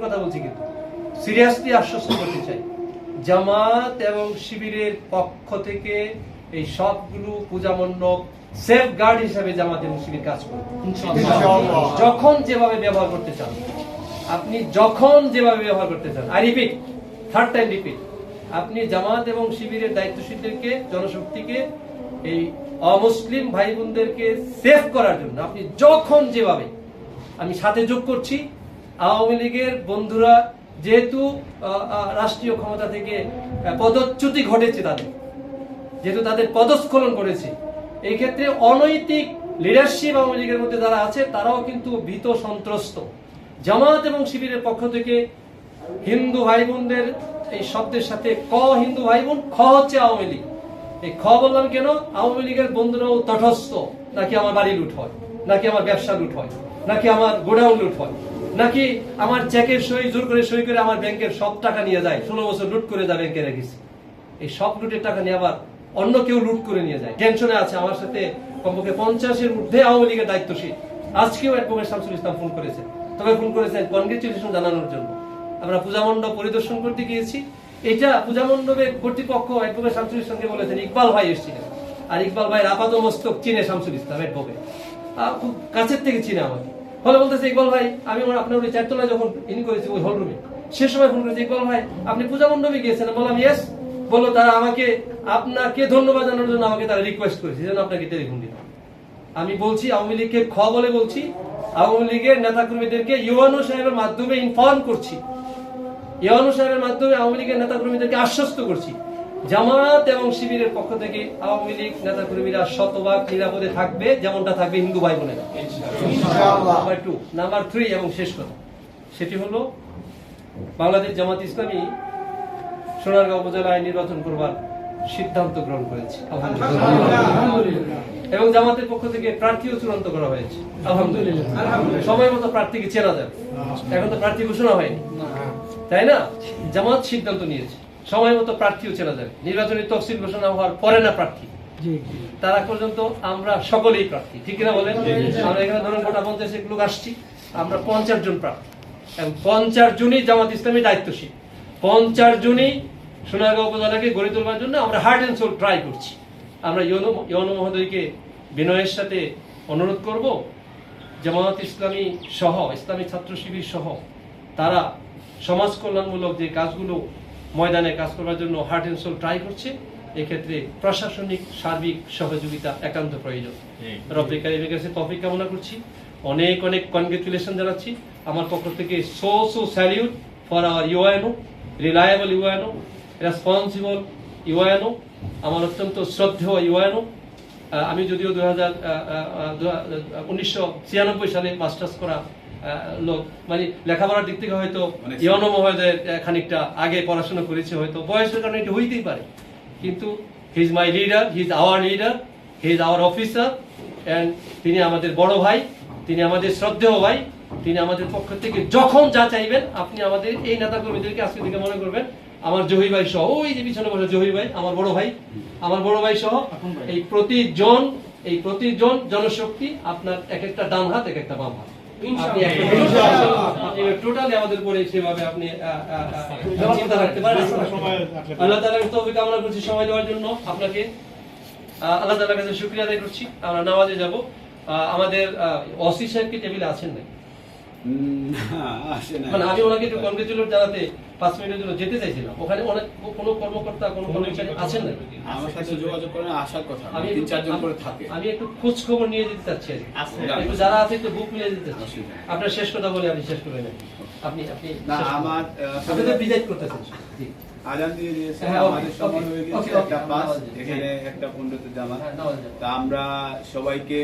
কথা বলছি, কিন্তু সিরিয়াসলি আশ্বস্ত করতে চাই, জামাত এবং শিবিরের পক্ষ থেকে এই সবগুলো পূজা মণ্ডপ সেফ গার্ড হিসাবে জামাত এবং শিবির কাজ করবে। যখন যেভাবে ব্যবহার করতে চান আপনি, যখন যেভাবে ব্যবহার করতে চান, I repeat, third time repeat, আপনি জামাত এবং শিবিরের দায়িত্বশীলদেরকে, জনশক্তিকে, এই অমুসলিম ভাই বোনদেরকে সেভ করার জন্য আপনি যখন যেভাবে, আমি সাথে যোগ করছি, আওয়ামী লীগের বন্ধুরা যেহেতু রাষ্ট্রীয় ক্ষমতা থেকে পদচ্যুতি ঘটেছে, যেহেতু তাদের পদস্খলন করেছে, এই ক্ষেত্রে অনৈতিক লিডারশিপ আওয়ামী লীগের মধ্যে যারা আছে তারাও কিন্তু ভীত সন্ত্রস্ত। জামাত এবং শিবিরের পক্ষ থেকে হিন্দু ভাই বোনদের এই শব্দের সাথে ক হিন্দু ভাই বোন, খ হচ্ছে আওয়ামী লীগ। এই খ বললাম কেন? আওয়ামী লীগের বন্ধুরাও তটস্থ, নাকি আমার বাড়ি লুট হয়, নাকি আমার ব্যবসা লুট হয়, নাকি আমার গোডাউন লুট হয়, নাকি আমার চেকের সই জোর করে সই করে আমার ব্যাংকের সব টাকা নিয়ে যায়, 16 বছর লুট করে যা ব্যাংকে রেখেছি, এই সব লুটের টাকা নিয়ে আবার অন্য কেউ লুট করে নিয়ে যায়। টেনশনে আছে। আমার সাথে কমপক্ষে 50-এর ঊর্ধ্বে আওয়ামী লীগের দায়িত্বশীল। আজকেও অ্যাডভোকেট শামসুল ইসলাম ফোন করেছেন, তবে ফোন করেছেন কনগ্রেচুলেশন জানানোর জন্য। আমরা পূজা মণ্ডপ পরিদর্শন করতে গিয়েছি, এটা পূজা মণ্ডপের কর্তৃপক্ষ অ্যাডভোকেট শামসুল ইসলামকে বলেছেন, ইকবাল ভাই এসেছিলেন, আর ইকবাল ভাইয়ের আপাত মস্তক চিনে শামসুল ইসলাম অ্যাডভোকেট, খুব কাছের থেকে চিনে আমাকে। ফলে বলতেছে, ইকবাল ভাই, আমি আপনার ওই 4 তলায় যখন ইন করেছি ওই হল রুমে, সে সময় ফোন করেছে, ইকবাল ভাই আপনি পূজা মণ্ডপে গিয়েছেন? বললাম ইয়েস। বললো তারা আমাকে আপনাকে ধন্যবাদ জানানোর জন্য আমাকে তারা রিকোয়েস্ট করেছে যেন আপনাকে টেলিফোন দিলাম। আমি বলছি, আওয়ামী লীগকে খ বলে বলছি, আওয়ামী লীগের নেতাকর্মীদেরকে ইউএনও সাহেবের মাধ্যমে ইনফর্ম করছি, ইউএনও সাহেবের মাধ্যমে আওয়ামী লীগের নেতাকর্মীদেরকে আশ্বস্ত করছি, জামাত এবং শিবিরের পক্ষ থেকে আওয়ামী লীগ নেতাকর্মীরা শতভাগ নিরাপদে থাকবে, যেমনটা থাকবে হিন্দু ভাই বোনেরা। নাম্বার 2, নাম্বার 3 এবং শেষ কথা, সেটি হলো বাংলাদেশ জামাত ইসলামী সোনারগাঁও উপজেলায় নির্বাচন করবার সিদ্ধান্ত গ্রহণ করেছে এবং জামাতের পক্ষ থেকে প্রার্থীও চূড়ান্ত করা হয়েছে আলহামদুলিল্লাহ। সময় মতো প্রার্থীকে চেনা যাবে। এখন তো প্রার্থী ঘোষণা হয়নি, তাই না? জামাত সিদ্ধান্ত নিয়েছে সময় মতো প্রার্থীও চেনা যাবে। নির্বাচনী তফসিল ঘোষণা হওয়ার পরে না প্রার্থী, তারা পর্যন্ত আমরা সকলেই প্রার্থী, ঠিক কিনা বলেন? আমরা এখানে ধরুন গোটা 50 লোক আসছি, আমরা 50 জন প্রার্থী এবং 50 জনই জামাত ইসলামী দায়িত্বশীল। 50 জনই সোনারগাঁও উপজেলাকে গড়ে তোলবার জন্য আমরা হার্ট অ্যান্ড সোল ট্রাই করছি। আমরা ইউনো মহোদয়কে বিনয়ের সাথে অনুরোধ করব, জামাত ইসলামী সহ, ইসলামী ছাত্র শিবির সহ তারা সমাজ কল্যাণমূলক যে কাজগুলো ময়দানে কাজ করবার জন্য হার্ট অ্যান্ড সোল ট্রাই করছে, এক্ষেত্রে প্রশাসনিক সার্বিক সহযোগিতা একান্ত প্রয়োজন। রব্বে কারিমের কাছে তৌফিক কামনা করছি, অনেক অনেক কনগ্রেচুলেশন জানাচ্ছি আমার পক্ষ থেকে। So salute for our UNO, reliable UNO, responsible UNO, আমার অত্যন্ত শ্রদ্ধেয় ইউএনও। আমি যদিও 1996 সালে মাস্টার্স করা লোক, মানে লেখাপড়ার দিক থেকে হয়তো ইউএনও মহোদয়ের খানিকটা আগে পড়াশোনা করেছে, হয়তো বয়সের কারণে এটা হইতেই পারে, কিন্তু he is my leader, he is our leader, he is our officer, and তিনি আমাদের বড় ভাই, তিনি আমাদের শ্রদ্ধেয় ভাই। তিনি আমাদের পক্ষ থেকে যখন যা চাইবেন, আপনি আমাদের এই নেতাকর্মীদেরকে আজকে থেকে মনে করবেন আমার জহির ভাই সহ, ওই যে পিছনে বসে জহির ভাই, আমার বড় ভাই সহ এই প্রতিজন জনশক্তি আপনার এক একটা ডান হাত, এক একটা বাম হাত, টোটালি আমাদের উপরে সেভাবে আপনি চিন্তা রাখতে পারেন। আল্লাহ তাআলার তৌফিক কামনা করছি সময় দেওয়ার জন্য আপনাকে। আল্লাহ তাআলার কাছে শুকরিয়া আদায় করছি। আমরা নামাজে যাব। আমাদের ওসি সাহেব কি টেবিলে আছেন নাকি? মানে আমি ওনাকে একটু কনগ্রেচুলেট জানাতে 5 মিনিটের জন্য যেতে চাইছিলাম। ওখানে অনেক কোনো কর্মকর্তা, কোনো কর্মচারী আছেন না? আমার সাথে যোগাযোগ করে আসার কথা, আমি 3-4 জন করে থাকে। আমি একটু খোঁজ খবর নিয়ে যেতে চাচ্ছি, একটু যারা আছে একটু বুক মিলিয়ে দিতে চাচ্ছি। আপনার শেষ কথা বলে আমি শেষ করে নেব। আপনি না, আমার আপনি তো ডিজাইন করতেছেন। জি, আজান দিয়ে দিয়েছে, আমাদের সময় হয়ে গেছে। একটা 5 এখানে একটা 15 জামাত। তা আমরা সবাইকে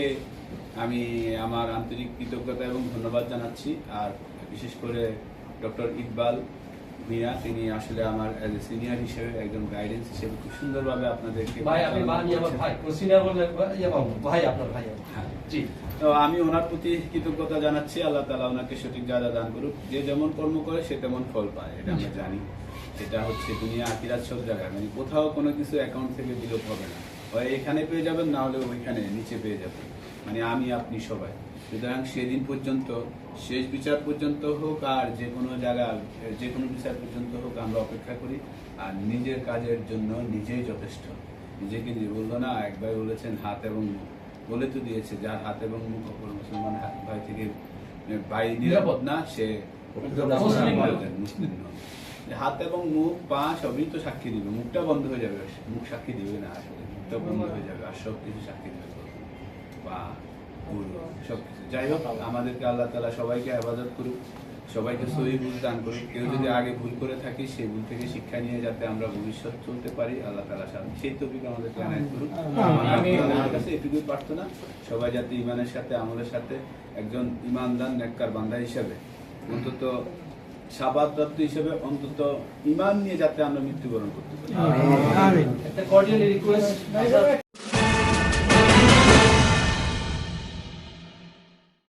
আমি আমার আন্তরিক কৃতজ্ঞতা এবং ধন্যবাদ জানাচ্ছি। আর বিশেষ করে ডক্টর ইকবাল মিয়া, তিনি আসলে আমার এজ এ সিনিয়র হিসেবে, একজন গাইডেন্স হিসেবে খুব সুন্দরভাবে আপনাদেরকে তো আমি ওনার প্রতি কৃতজ্ঞতা জানাচ্ছি। আল্লাহ তাআলা ওনাকে সঠিক যা দান করুক। যে যেমন কর্ম করে সে তেমন ফল পায়, এটা আমরা জানি। এটা হচ্ছে দুনিয়া আখিরাত সব জায়গায়, মানে কোথাও কোনো কিছু অ্যাকাউন্ট থেকে বিলোপ হবে না, হয় এখানে পেয়ে যাবেন, না হলে ওইখানে নিচে পেয়ে যাবেন। মানে আমি আপনি সবাই। সুতরাং সেদিন পর্যন্ত, শেষ বিচার পর্যন্ত হোক আর যে কোনো জায়গা যে কোনো বিচার পর্যন্ত হোক, আমরা অপেক্ষা করি আর নিজের কাজের জন্য নিজেই যথেষ্ট। নিজেকে দিয়ে বললো না, একবার বলেছেন হাত এবং মুখ, বলে তো দিয়েছে যার হাত এবং মুখ অপর মুসলমান ভাই থেকে ভাই নিরাপদ না, সে মুসলিম নয়। হাত এবং মুখ পা সবই তো সাক্ষী দিবে, মুখটা বন্ধ হয়ে যাবে, মুখ সাক্ষী দিবে না, আসলে মুখটা বন্ধ হয়ে যাবে আর সব কিছু সাক্ষী দিবে পা সবকিছু। যাই হোক, আমাদেরকে আল্লাহ তাআলা সবাইকে হেফাজত করুক, সবাইকে সহি বুঝ দান করুক। কেউ যদি আগে ভুল করে থাকি, সেই ভুল থেকে শিক্ষা নিয়ে যাতে আমরা ভবিষ্যৎ চলতে পারি, আল্লাহ তাআলা সেই তৌফিক আমাদেরকে এনায়েত করুক। আমার কাছে এটুকুই প্রার্থনা, সবাই যাতে ইমানের সাথে আমলের সাথে একজন ইমানদার নেককার বান্দা হিসেবে, অন্তত শাহাদাত হিসেবে অন্তত ইমান নিয়ে যাতে আমরা মৃত্যুবরণ করতে পারি। একটা কর্ডিয়াল রিকোয়েস্ট